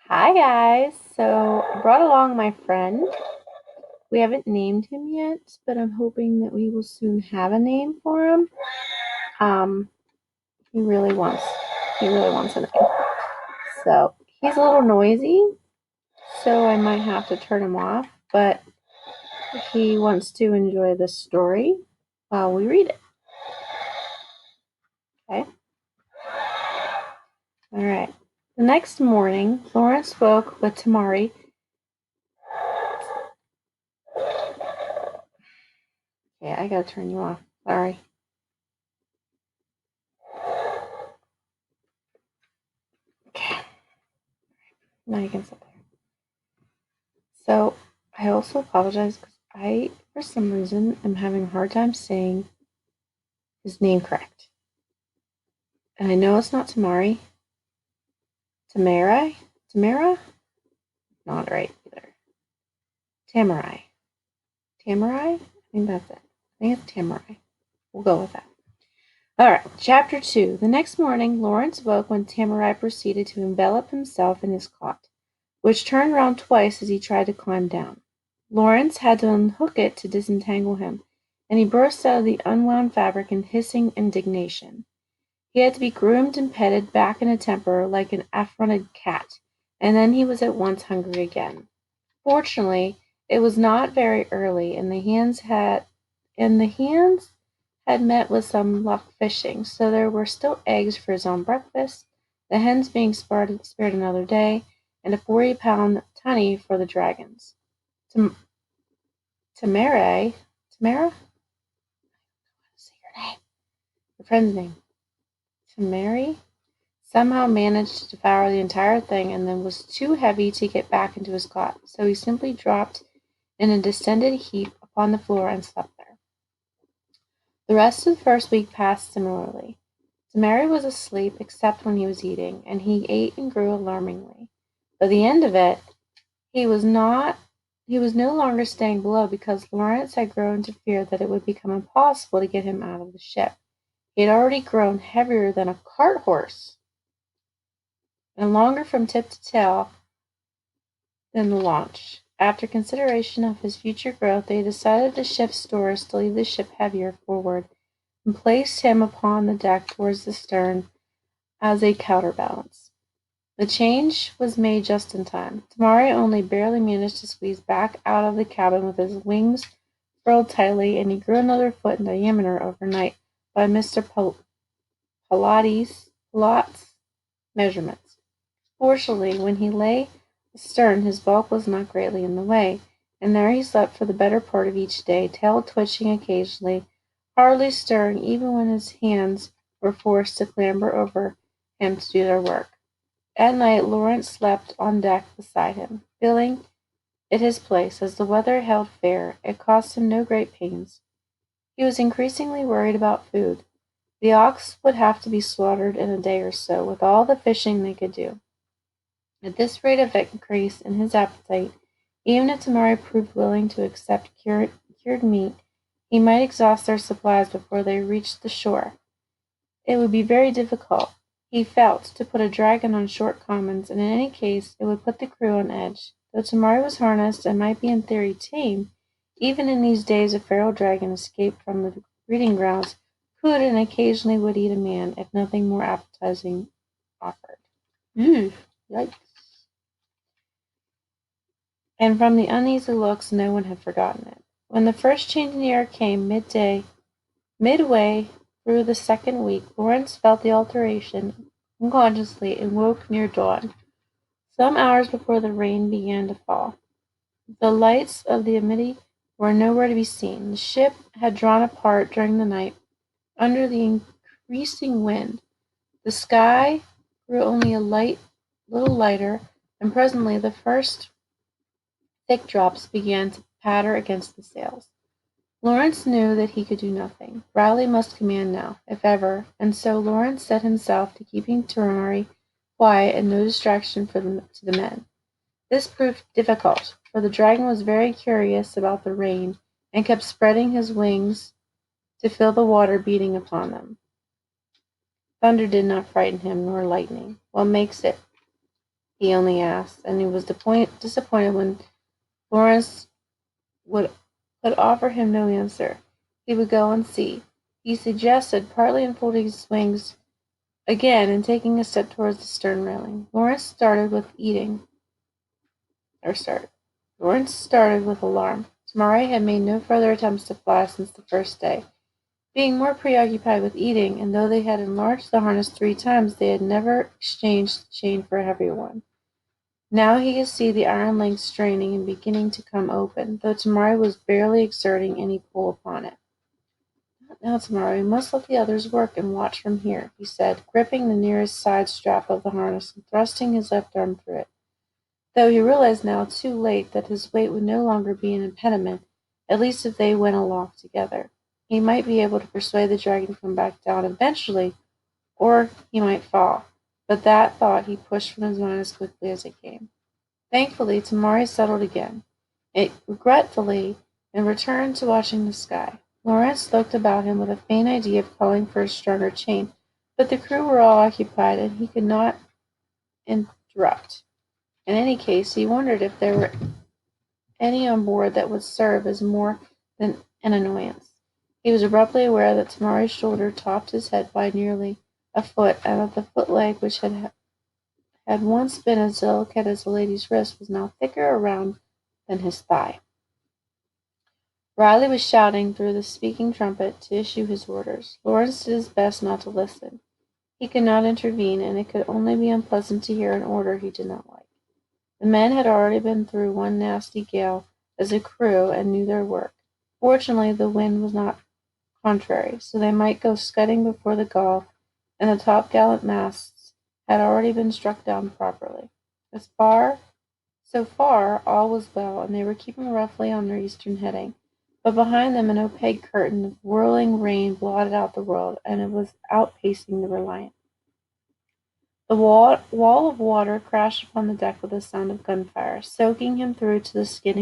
Hi guys. So I brought along my friend. We haven't named him yet, but I'm hoping that we will soon have a name for him. Um, he really wants he really wants a name. So he's a little noisy, so I might have to turn him off, but he wants to enjoy the story while we read it. Okay? Alright. The next morning, Lawrence woke with Tamari. Yeah, I gotta turn you off. Sorry. Okay. Now you can sit there. So I also apologize because for some reason, am having a hard time saying his name correct. And I know it's not Tamari. Tamara? Not right either. Tamarai. Tamarai? I think that's it. I think it's Tamarai. We'll go with that. Alright, Chapter 2. The next morning, Lawrence woke when Tamarai proceeded to envelop himself in his cot, which turned round twice as he tried to climb down. Lawrence had to unhook it to disentangle him, and he burst out of the unwound fabric in hissing indignation. He had to be groomed and petted back in a temper like an affronted cat, and then he was at once hungry again. Fortunately, it was not very early, and the hands had met with some luck fishing, so there were still eggs for his own breakfast, the hens being spared another day, and a 40-pound tunny for the dragons. Tamara? Say your name. Your friend's name. Tamari somehow managed to devour the entire thing and then was too heavy to get back into his cot, so he simply dropped in a distended heap upon the floor and slept there. The rest of the first week passed similarly. Tamari was asleep except when he was eating, and he ate and grew alarmingly. By the end of it, he was no longer staying below because Lawrence had grown to fear that it would become impossible to get him out of the ship. He had already grown heavier than a cart horse, and longer from tip to tail than the launch. After consideration of his future growth, they decided to shift stores to leave the ship heavier forward, and placed him upon the deck towards the stern as a counterbalance. The change was made just in time. Tamari only barely managed to squeeze back out of the cabin with his wings furled tightly, and he grew another foot in diameter overnight by Mr. Pilate's measurements. Fortunately, when he lay astern, his bulk was not greatly in the way, and there he slept for the better part of each day, tail twitching occasionally, hardly stirring even when his hands were forced to clamber over him to do their work. At night Lawrence slept on deck beside him, feeling it his place, as the weather held fair. It cost him no great pains. He was increasingly worried about food. The ox would have to be slaughtered in a day or so, with all the fishing they could do. At this rate of increase in his appetite, even if Tamari proved willing to accept cured meat, he might exhaust their supplies before they reached the shore. It would be very difficult, he felt, to put a dragon on short commons, and in any case it would put the crew on edge. Though Tamari was harnessed and might be in theory tame, even in these days a feral dragon escaped from the breeding grounds could and occasionally would eat a man if nothing more appetizing offered. Ew, yikes. And from the uneasy looks no one had forgotten it. When the first change in the air came midway through the second week, Lawrence felt the alteration unconsciously and woke near dawn, some hours before the rain began to fall. The lights of the HMD were nowhere to be seen. The ship had drawn apart during the night under the increasing wind. The sky grew only a little lighter, and presently the first thick drops began to patter against the sails. Lawrence knew that he could do nothing. Riley must command now, if ever, and so Lawrence set himself to keeping Tamari quiet and no distraction to the men. This proved difficult, for the dragon was very curious about the rain, and kept spreading his wings to feel the water beating upon them. Thunder did not frighten him, nor lightning. What makes it? he only asked, and he was disappointed when Lawrence would could offer him no answer. He would go and see. He suggested, partly unfolding his wings again and taking a step towards the stern railing. Started. Lawrence started with alarm. Tamari had made no further attempts to fly since the first day, being more preoccupied with eating, and though they had enlarged the harness 3 times, they had never exchanged the chain for a heavier one. Now he could see the iron links straining and beginning to come open, though Tamari was barely exerting any pull upon it. "Not now, Tamari. We must let the others work and watch from here," he said, gripping the nearest side strap of the harness and thrusting his left arm through it. Though he realized now, too late, that his weight would no longer be an impediment, at least if they went aloft together. He might be able to persuade the dragon to come back down eventually, or he might fall, but that thought he pushed from his mind as quickly as it came. Thankfully, Tamari settled again, regretfully, and returned to watching the sky. Lawrence looked about him with a faint idea of calling for a stronger chain, but the crew were all occupied, and he could not interrupt. In any case, he wondered if there were any on board that would serve as more than an annoyance. He was abruptly aware that Tamari's shoulder topped his head by nearly a foot, and that the foot-leg, which had once been as delicate as a lady's wrist, was now thicker around than his thigh. Riley was shouting through the speaking trumpet to issue his orders. Lawrence did his best not to listen. He could not intervene, and it could only be unpleasant to hear an order he did not like. The men had already been through one nasty gale as a crew and knew their work. Fortunately, the wind was not contrary, so they might go scudding before the gale, and the topgallant masts had already been struck down properly. So far, all was well, and they were keeping roughly on their eastern heading. But behind them an opaque curtain of whirling rain blotted out the world, and it was outpacing the Reliant. The wall of water crashed upon the deck with a sound of gunfire, soaking him through to the skin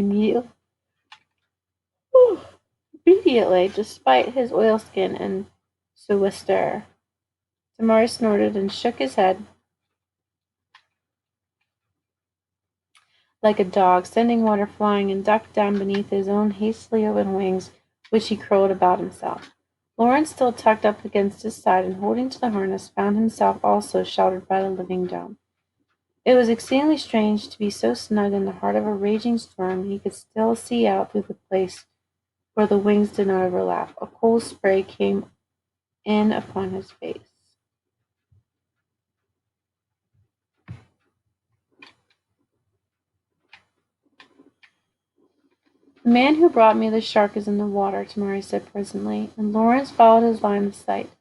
immediately, despite his oilskin and sou'wester. Tamari snorted and shook his head like a dog, sending water flying, and ducked down beneath his own hastily opened wings, which he curled about himself. Lawrence, still tucked up against his side and holding to the harness, found himself also sheltered by the living dome. It was exceedingly strange to be so snug in the heart of a raging storm. He could still see out through the place where the wings did not overlap. A cold spray came in upon his face. "The man who brought me the shark is in the water," Tamari said presently, and Lawrence followed his line of sight.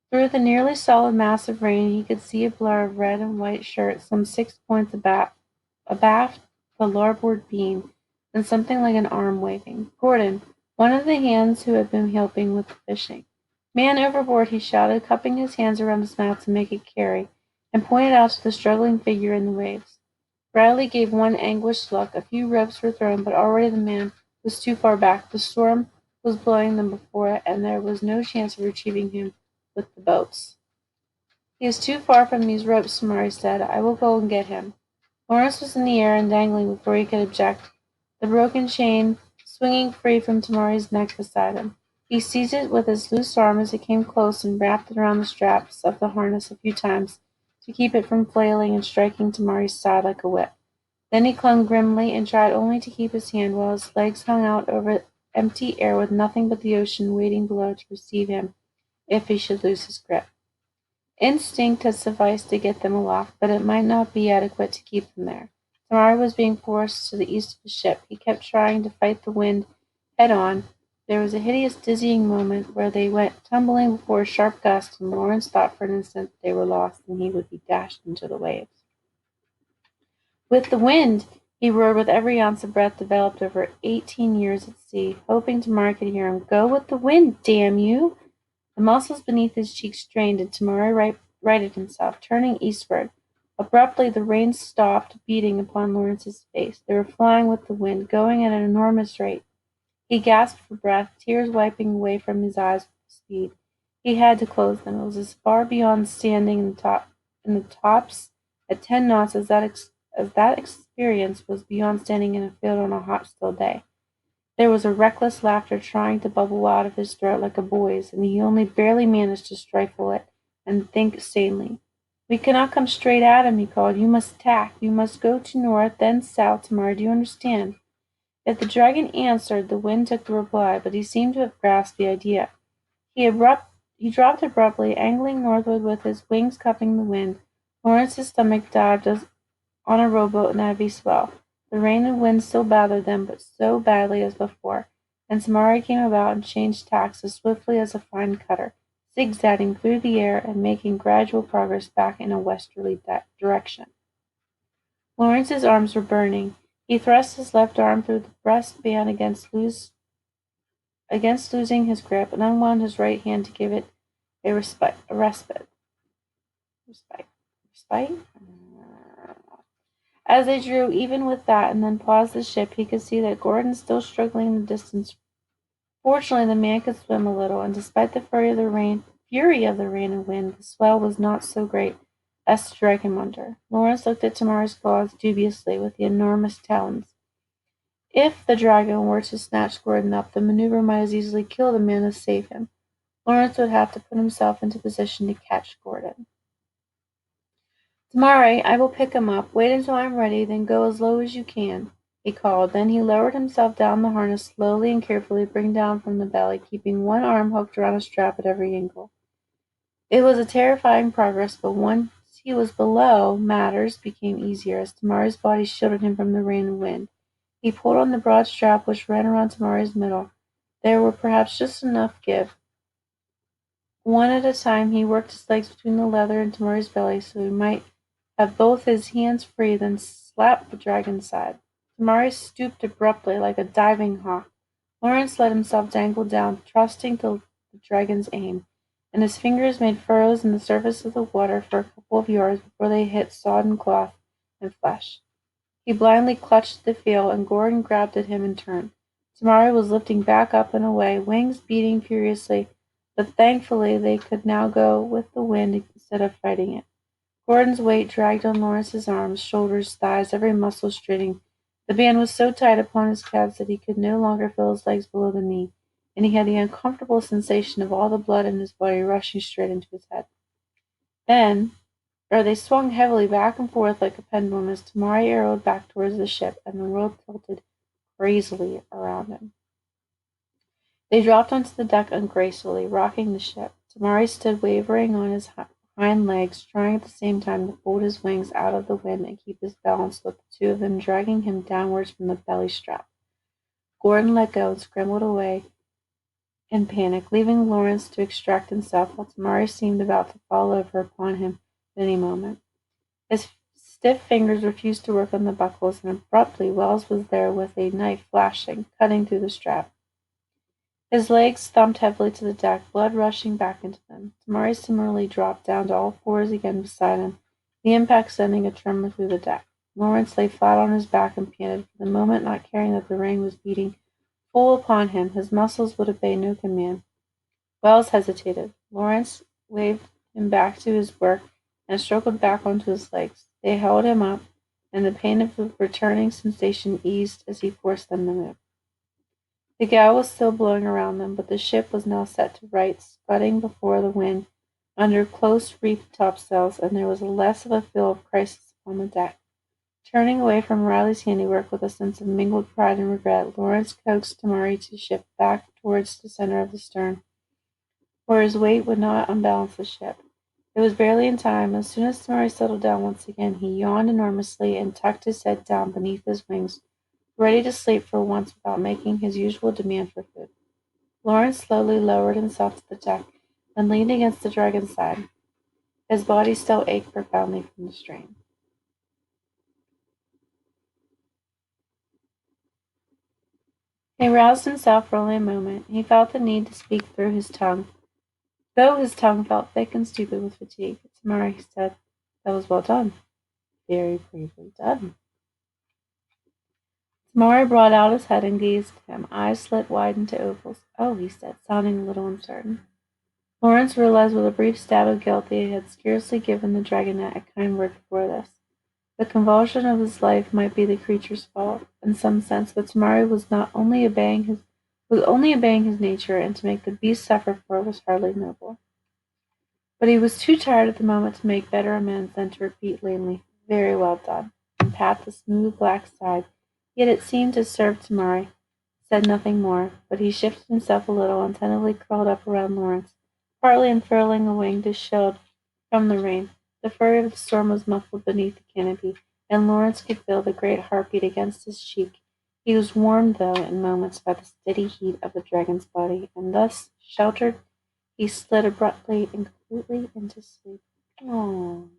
Through the nearly solid mass of rain he could see a blur of red and white shirts some 6 points abaft the larboard beam, and something like an arm waving. Gordon, one of the hands who had been helping with the fishing. "Man overboard," he shouted, cupping his hands around his mouth to make it carry, and pointed out to the struggling figure in the waves. Riley gave one anguished look. A few ropes were thrown, but already the man was too far back. The storm was blowing them before it, and there was no chance of retrieving him with the boats. "He is too far from these ropes," Tamari said. "I will go and get him." Lawrence was in the air and dangling before he could object, the broken chain swinging free from Tamari's neck beside him. He seized it with his loose arm as it came close and wrapped it around the straps of the harness a few times to keep it from flailing and striking Tamari's side like a whip. Then he clung grimly and tried only to keep his hand while his legs hung out over empty air with nothing but the ocean waiting below to receive him if he should lose his grip. Instinct had sufficed to get them aloft, but it might not be adequate to keep them there. Tamari was being forced to the east of the ship. He kept trying to fight the wind head on. There was a hideous dizzying moment where they went tumbling before a sharp gust, and Lawrence thought for an instant they were lost and he would be dashed into the waves. "With the wind!" he roared with every ounce of breath developed over 18 years at sea, hoping Tamari could hear him. "Go with the wind, damn you!" The muscles beneath his cheeks strained, and Tamari righted himself, turning eastward. Abruptly the rain stopped beating upon Lawrence's face. They were flying with the wind, going at an enormous rate. He gasped for breath, tears wiping away from his eyes with the speed. He had to close them. It was as far beyond standing in the tops at 10 knots as that as that experience was beyond standing in a field on a hot, still day. There was a reckless laughter trying to bubble out of his throat like a boy's, and he only barely managed to stifle it and think sanely. We cannot come straight at him, he called. You must tack. You must go to north, then south tomorrow. Do you understand? If the dragon answered, the wind took the reply, but he seemed to have grasped the idea. He dropped abruptly, angling northward with his wings cupping the wind. Lawrence's stomach dived as on a rowboat in a heavy swell. The rain and wind still bothered them, but so badly as before, and Tamari came about and changed tacks as swiftly as a fine cutter, zigzagging through the air and making gradual progress back in a westerly direction. Lawrence's arms were burning. He thrust his left arm through the breastband against losing his grip, and unwound his right hand to give it a respite. Respite? As they drew even with that and then paused the ship, he could see that Gordon still struggling in the distance. Fortunately, the man could swim a little, and despite the fury of the rain and wind, the swell was not so great as to drag him under. Lawrence looked at Tamara's claws dubiously with the enormous talons. If the dragon were to snatch Gordon up, the maneuver might as easily kill the man as save him. Lawrence would have to put himself into position to catch Gordon. Tamari, I will pick him up. Wait until I am ready, then go as low as you can, he called. Then he lowered himself down the harness slowly and carefully, bringing down from the belly, keeping one arm hooked around a strap at every angle. It was a terrifying progress, but once he was below, matters became easier as Tamari's body shielded him from the rain and wind. He pulled on the broad strap which ran around Tamari's middle. There were perhaps just enough give. One at a time he worked his legs between the leather and Tamari's belly so he might have both his hands free, then slapped the dragon's side. Tamari stooped abruptly like a diving hawk. Lawrence let himself dangle down, trusting to the dragon's aim, and his fingers made furrows in the surface of the water for a couple of yards before they hit sodden cloth and flesh. He blindly clutched the feel, and Gordon grabbed at him in turn. Tamari was lifting back up and away, wings beating furiously, but thankfully they could now go with the wind instead of fighting it. Gordon's weight dragged on Lawrence's arms, shoulders, thighs, every muscle straining. The band was so tight upon his calves that he could no longer feel his legs below the knee, and he had the uncomfortable sensation of all the blood in his body rushing straight into his head. They swung heavily back and forth like a pendulum as Tamari arrowed back towards the ship, and the world tilted crazily around him. They dropped onto the deck ungracefully, rocking the ship. Tamari stood wavering on his hind legs, trying at the same time to fold his wings out of the wind and keep his balance, with the two of them dragging him downwards from the belly strap. Gordon let go and scrambled away in panic, leaving Lawrence to extract himself, while Tamari seemed about to fall over upon him at any moment. His stiff fingers refused to work on the buckles, and abruptly Wells was there with a knife flashing, cutting through the strap. His legs thumped heavily to the deck, blood rushing back into them. Tamari similarly dropped down to all fours again beside him, the impact sending a tremor through the deck. Lawrence lay flat on his back and panted, for the moment not caring that the rain was beating full upon him. His muscles would obey no command. Wells hesitated. Lawrence waved him back to his work and struggled back onto his legs. They held him up, and the pain of the returning sensation eased as he forced them to move. The gale was still blowing around them, but the ship was now set to rights, scudding before the wind under close reefed topsails, and there was less of a feel of crisis upon the deck. Turning away from Riley's handiwork with a sense of mingled pride and regret, Lawrence coaxed Tamari to shift back towards the center of the stern, where his weight would not unbalance the ship. It was barely in time. As soon as Tamari settled down once again, he yawned enormously and tucked his head down beneath his wings, ready to sleep for once without making his usual demand for food. Lawrence slowly lowered himself to the deck and leaned against the dragon's side. His body still ached profoundly from the strain. He roused himself for only a moment. He felt the need to speak through his tongue, though his tongue felt thick and stupid with fatigue. Tamari said, "That was well done. Very bravely done." Tamari brought out his head and gazed at him, eyes slit wide into ovals. "Oh," he said, sounding a little uncertain. Lawrence realized with a brief stab of guilt that he had scarcely given the dragonette a kind word before this. The convulsion of his life might be the creature's fault, in some sense, but Tamari was only obeying his nature, and to make the beast suffer for it was hardly noble. But he was too tired at the moment to make better amends than to repeat lamely, "Very well done," and pat the smooth black side. Yet it seemed to serve Tamari, said nothing more, but he shifted himself a little and tentatively curled up around Lawrence, partly unfurling a wing to shield from the rain. The fury of the storm was muffled beneath the canopy, and Lawrence could feel the great heartbeat against his cheek. He was warmed, though, in moments by the steady heat of the dragon's body, and thus sheltered, he slid abruptly and completely into sleep. Oh.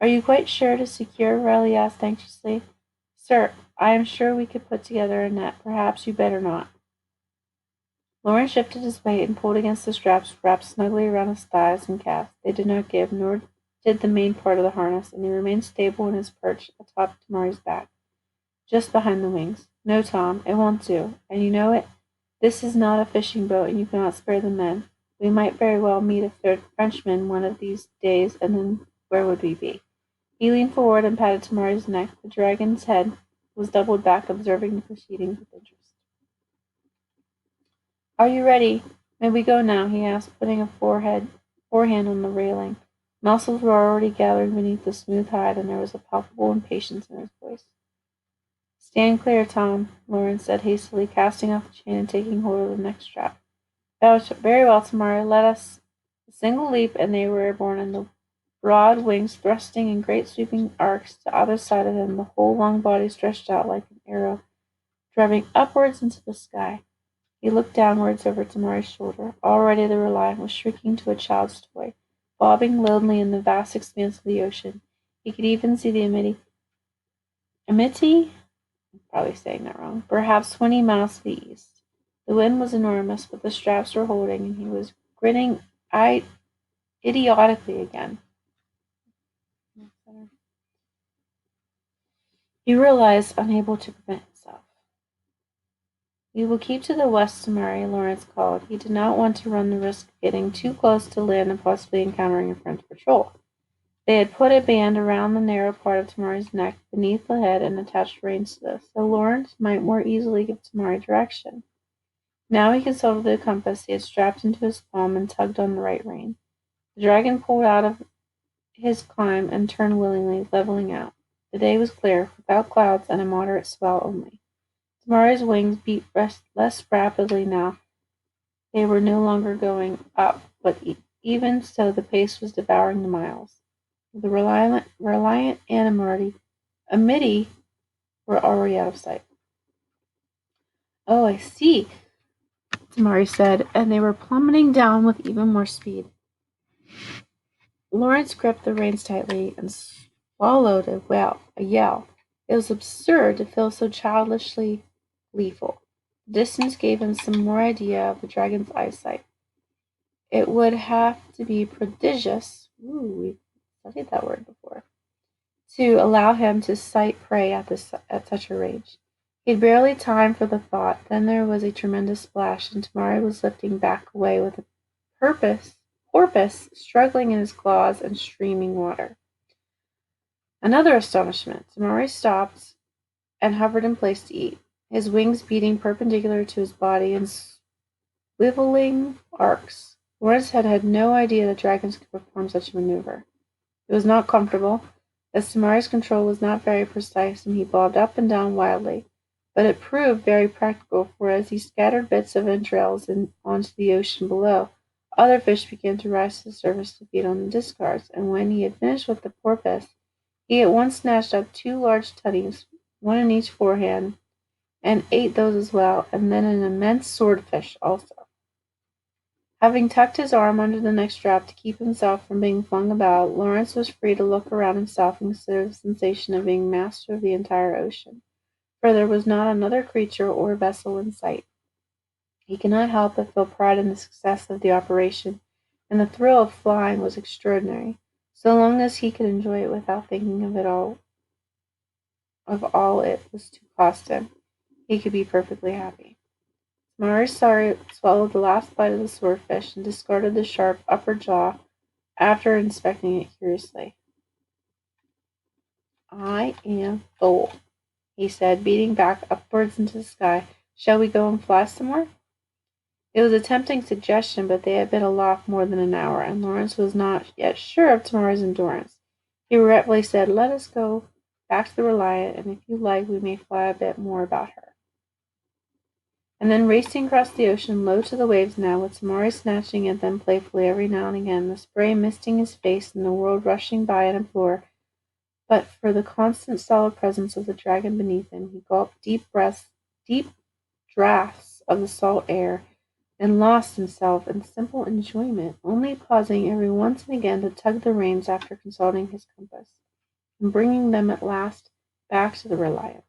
"Are you quite sure to secure?" Riley asked anxiously. "Sir, I am sure we could put together a net. Perhaps you better not." Lawrence shifted his weight and pulled against the straps wrapped snugly around his thighs and calves. They did not give, nor did the main part of the harness, and he remained stable in his perch atop Tamari's back, just behind the wings. "No, Tom, it won't do, and you know it. This is not a fishing boat, and you cannot spare the men. We might very well meet a third Frenchman one of these days, and then where would we be?" He leaned forward and patted Tamari's neck. The dragon's head was doubled back, observing the proceedings with interest. "Are you ready? May we go now?" he asked, putting a forehand on the railing. Muscles were already gathering beneath the smooth hide, and there was a palpable impatience in his voice. "Stand clear, Tom," Lawrence said hastily, casting off the chain and taking hold of the neck strap. "Very well, Tamari, let us." A single leap, and they were airborne, and the broad wings thrusting in great sweeping arcs to either side of him, the whole long body stretched out like an arrow, driving upwards into the sky. He looked downwards over Tamari's shoulder. Already the Reliant was shrinking to a child's toy, bobbing lonely in the vast expanse of the ocean. He could even see the Amity, I'm probably saying that wrong, perhaps 20 miles to the east. The wind was enormous, but the straps were holding, and he was grinning idiotically again. He realized, unable to prevent himself. "We will keep to the west, Tamari," Lawrence called. He did not want to run the risk of getting too close to land and possibly encountering a French patrol. They had put a band around the narrow part of Tamari's neck beneath the head and attached reins to this, so Lawrence might more easily give Tamari direction. Now he consulted the compass he had strapped into his palm and tugged on the right rein. The dragon pulled out of his climb and turned willingly, leveling out. The day was clear, without clouds and a moderate swell only. Tamari's wings beat less rapidly now. They were no longer going up, but even so the pace was devouring the miles. The Reliant and Amity were already out of sight. "Oh, I see," Tamari said, and they were plummeting down with even more speed. Lawrence gripped the reins tightly and swallowed a yell. It was absurd to feel so childishly gleeful. The distance gave him some more idea of the dragon's eyesight. It would have to be prodigious, we've studied that word before, to allow him to sight prey at such a range. He had barely time for the thought. Then there was a tremendous splash, and Tamari was lifting back away with a porpoise struggling in his claws and streaming water. Another astonishment. Tamari stopped and hovered in place to eat, his wings beating perpendicular to his body in swiveling arcs. Lawrence had had no idea that dragons could perform such a maneuver. It was not comfortable, as Tamari's control was not very precise, and he bobbed up and down wildly. But it proved very practical, for as he scattered bits of entrails onto the ocean below, other fish began to rise to the surface to feed on the discards, and when he had finished with the porpoise, he at once snatched up 2 large tunnies, one in each forehand, and ate those as well, and then an immense swordfish also. Having tucked his arm under the neck strap to keep himself from being flung about, Lawrence was free to look around himself and consider the sensation of being master of the entire ocean, for there was not another creature or vessel in sight. He could not help but feel pride in the success of the operation, and the thrill of flying was extraordinary. So long as he could enjoy it without thinking of all it was to cost him, he could be perfectly happy. Tamari swallowed the last bite of the swordfish and discarded the sharp upper jaw after inspecting it curiously. I am full, he said, beating back upwards into the sky. Shall we go and fly somewhere? It was a tempting suggestion, but they had been aloft more than an hour, and Lawrence was not yet sure of tomorrow's endurance. He regretfully said, "Let us go back to the Reliant, and if you like, we may fly a bit more about her." And then racing across the ocean, low to the waves now, with Tamari snatching at them playfully every now and again, the spray misting his face and the world rushing by in uproar, but for the constant solid presence of the dragon beneath him, he gulped deep draughts of the salt air, and lost himself in simple enjoyment, only pausing every once and again to tug the reins after consulting his compass, and bringing them at last back to the Reliant.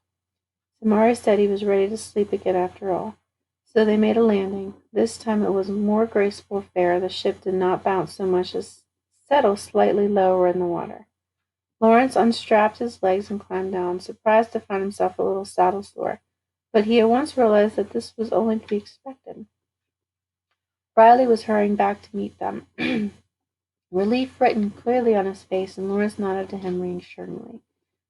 Tamari said he was ready to sleep again after all. So they made a landing. This time it was a more graceful affair. The ship did not bounce so much as settle slightly lower in the water. Lawrence unstrapped his legs and climbed down, surprised to find himself a little saddle sore, but he at once realized that this was only to be expected. Riley was hurrying back to meet them, relief written clearly on his face, and Lawrence nodded to him reassuringly.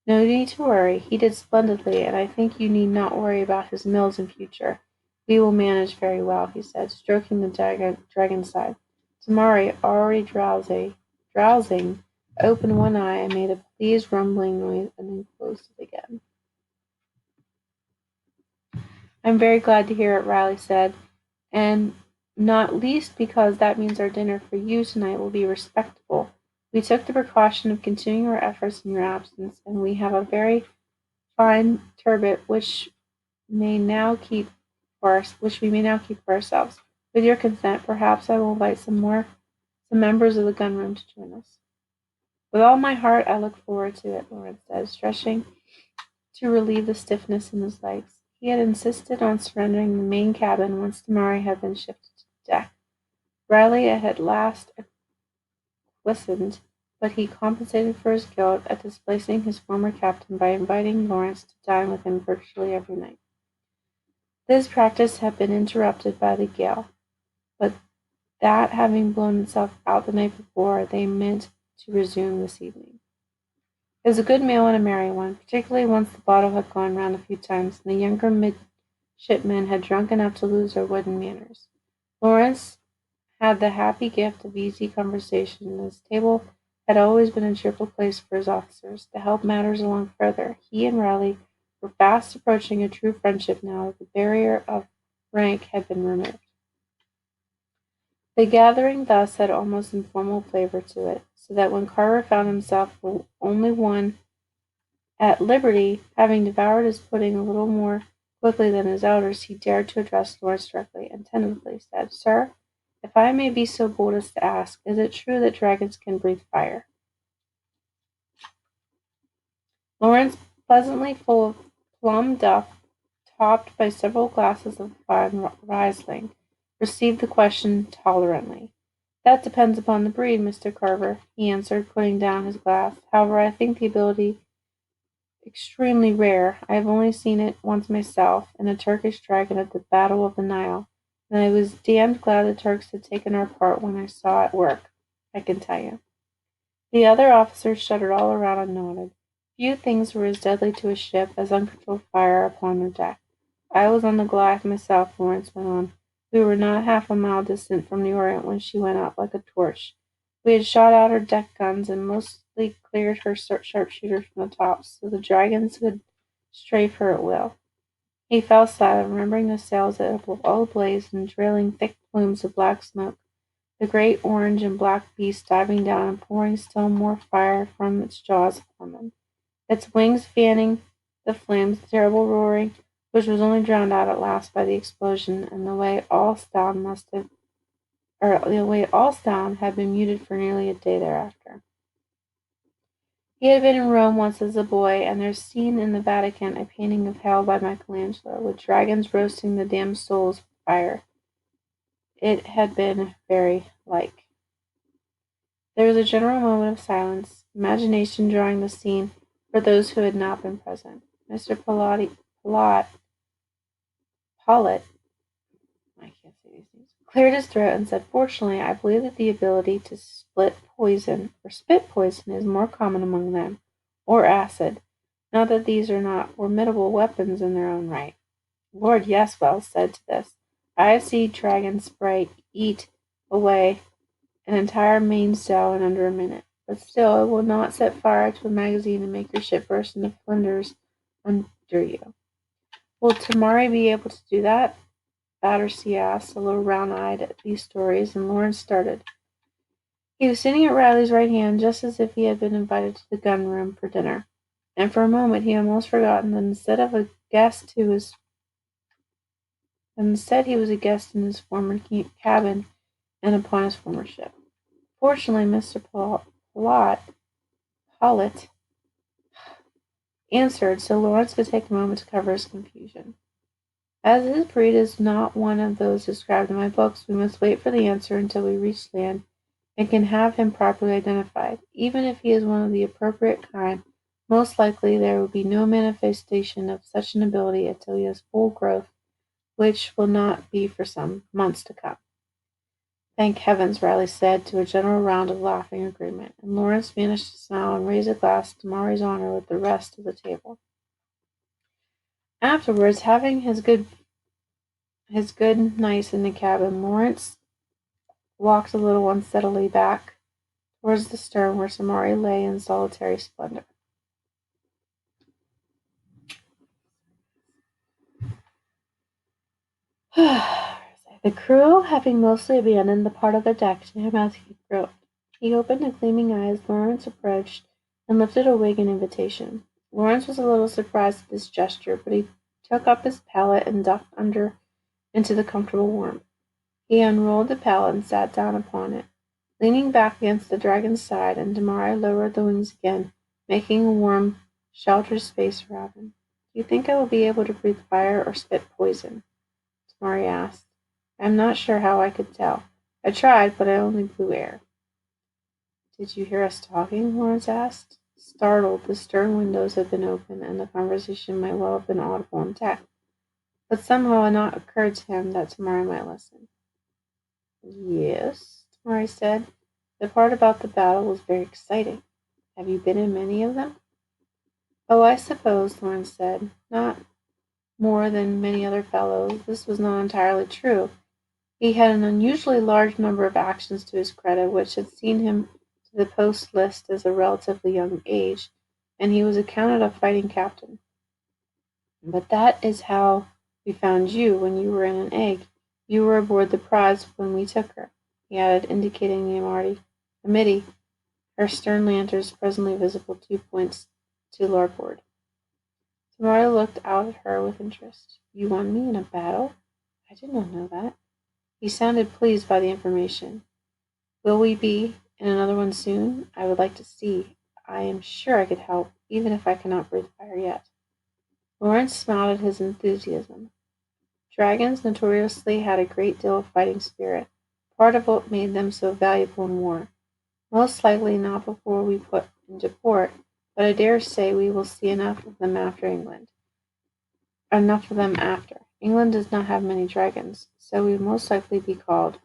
"No need to worry. He did splendidly, and I think you need not worry about his mills in future. We will manage very well," he said, stroking the dragon's side. Tamari, already drowsing, opened one eye and made a pleased rumbling noise and then closed it again. "I'm very glad to hear it," Riley said, "and not least because that means our dinner for you tonight will be respectable. We took the precaution of continuing our efforts in your absence, and we have a very fine turbot which we may now keep for ourselves. With your consent, perhaps I will invite some members of the gunroom to join us." "With all my heart, I look forward to it," Lawrence said, stretching to relieve the stiffness in his legs. He had insisted on surrendering the main cabin once Tamari had been shifted to the deck. Riley had at last acquiesced, but he compensated for his guilt at displacing his former captain by inviting Lawrence to dine with him virtually every night. This practice had been interrupted by the gale, but that having blown itself out the night before, they meant to resume this evening. It was a good meal and a merry one, particularly once the bottle had gone round a few times, and the younger midshipmen had drunk enough to lose their wooden manners. Lawrence had the happy gift of easy conversation, and his table had always been a cheerful place for his officers. To help matters along further, he and Riley were fast approaching a true friendship now that the barrier of rank had been removed. The gathering thus had almost informal flavor to it, so that when Carver found himself the only one at liberty, having devoured his pudding a little more quickly than his elders, he dared to address Lawrence directly, and tentatively said, "Sir, if I may be so bold as to ask, is it true that dragons can breathe fire?" Lawrence, pleasantly full of plum duff, topped by several glasses of fine Riesling, received the question tolerantly. "That depends upon the breed, Mr. Carver," he answered, putting down his glass. "However, I think the ability extremely rare. I have only seen it once myself, in a Turkish dragon at the Battle of the Nile, and I was damned glad the Turks had taken our part when I saw it work, I can tell you." The other officers shuddered all around and nodded. Few things were as deadly to a ship as uncontrolled fire upon her deck. "I was on the Goliath myself," Lawrence went on. "We were not half a mile distant from the Orient when she went up like a torch. We had shot out her deck guns and mostly cleared her sharpshooters from the tops, so the dragons could strafe her at will." He fell silent, remembering the sails that were all ablaze and trailing thick plumes of black smoke, the great orange and black beast diving down and pouring still more fire from its jaws upon them, its wings fanning the flames, the terrible roaring, which was only drowned out at last by the explosion, and the way all sound had been muted for nearly a day thereafter. He had been in Rome once as a boy, and there seen in the Vatican a painting of hell by Michelangelo, with dragons roasting the damned souls with fire. It had been very like. There was a general moment of silence, imagination drawing the scene for those who had not been present. Mr. Pollitt, I can't say these names, cleared his throat and said, "Fortunately, I believe that the ability to spit poison is more common among them, or acid, Not that these are not formidable weapons in their own right. Lord, yes, Wells said to this. I have seen dragon sprite eat away an entire mainsail in under a minute. But still, it will not set fire to a magazine and make your ship burst into flinders under you. Will Tamari be able to do that? Battersea asked, a little round-eyed at these stories, and Lawrence started. He was sitting at Riley's right hand, just as if he had been invited to the gun room for dinner, and for a moment he almost forgotten that instead he was a guest in his former cabin and upon his former ship. Fortunately, Mr. Pollitt answered, so Lawrence could take a moment to cover his confusion. As his breed is not one of those described in my books, we must wait for the answer until we reach land and can have him properly identified. Even if he is one of the appropriate kind, most likely there will be no manifestation of such an ability until he has full growth, which will not be for some months to come. Thank heavens, Riley said, to a general round of laughing agreement, and Lawrence managed to smile and raise a glass to Maury's honor with the rest of the table. Afterwards, having his good nights in the cabin, Lawrence walked a little unsteadily back towards the stern where Samari lay in solitary splendor. The crew having mostly abandoned the part of their deck to him as he groped. He opened a gleaming eye as Lawrence approached and lifted a wig in invitation. Lawrence was a little surprised at this gesture, but he took up his pallet and ducked under into the comfortable warmth. He unrolled the pallet and sat down upon it, leaning back against the dragon's side, and Damari lowered the wings again, making a warm, sheltered space around him. Do you think I will be able to breathe fire or spit poison? Damari asked. I am not sure how I could tell. I tried, but I only blew air. Did you hear us talking? Lawrence asked. Startled, the stern windows had been open, and the conversation might well have been audible in deck. But somehow it not occurred to him that Tamari might listen. Yes, Tamari said. The part about the battle was very exciting. Have you been in many of them? Oh, I suppose, Lawrence said. Not more than many other fellows. This was not entirely true. He had an unusually large number of actions to his credit, which had seen him to the post list as a relatively young age, and he was accounted a fighting captain. But that is how we found you when you were in an egg. You were aboard the prize when we took her, he added, indicating the Amity, her stern lanterns presently visible 2 points to larboard. Tamara looked out at her with interest. You won me in a battle? I did not know that. He sounded pleased by the information. Will we be in another one soon? I would like to see. I am sure I could help, even if I cannot breathe fire yet. Lawrence smiled at his enthusiasm. Dragons notoriously had a great deal of fighting spirit, part of what made them so valuable in war. Most likely not before we put into port, but I dare say we will see enough of them after. England does not have many dragons, so we will most likely be called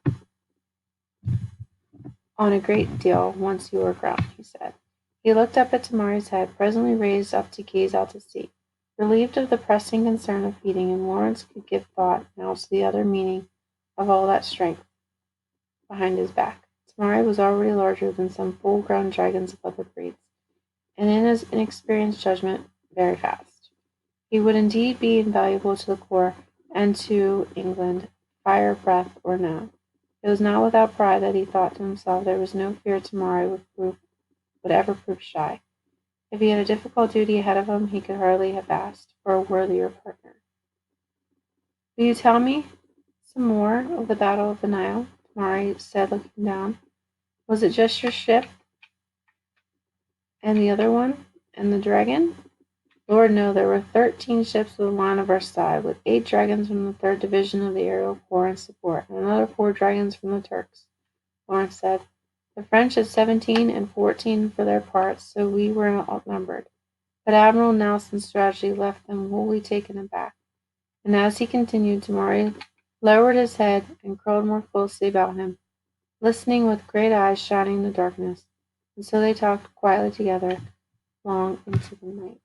on a great deal once you are grown, he said. He looked up at Tamari's head, presently raised up to gaze out to sea. Relieved of the pressing concern of feeding, and Lawrence could give thought now to the other meaning of all that strength behind his back. Tamari was already larger than some full-grown dragons of other breeds, and in his inexperienced judgment, very fast. He would indeed be invaluable to the corps and to England, fire, breath, or no. It was not without pride that he thought to himself there was no fear Tamari would ever prove shy. If he had a difficult duty ahead of him, he could hardly have asked for a worthier partner. Will you tell me some more of the Battle of the Nile? Tamari said, looking down. Was it just your ship and the other one, and the dragon? Lord, no, there were 13 ships of the line of our side, with 8 dragons from the 3rd Division of the Aerial Corps in support, and another 4 dragons from the Turks, Lawrence said. The French had 17 and 14 for their parts, so we were outnumbered. But Admiral Nelson's strategy left them wholly taken aback, and as he continued, Tamari lowered his head and curled more closely about him, listening with great eyes shining in the darkness, and so they talked quietly together long into the night.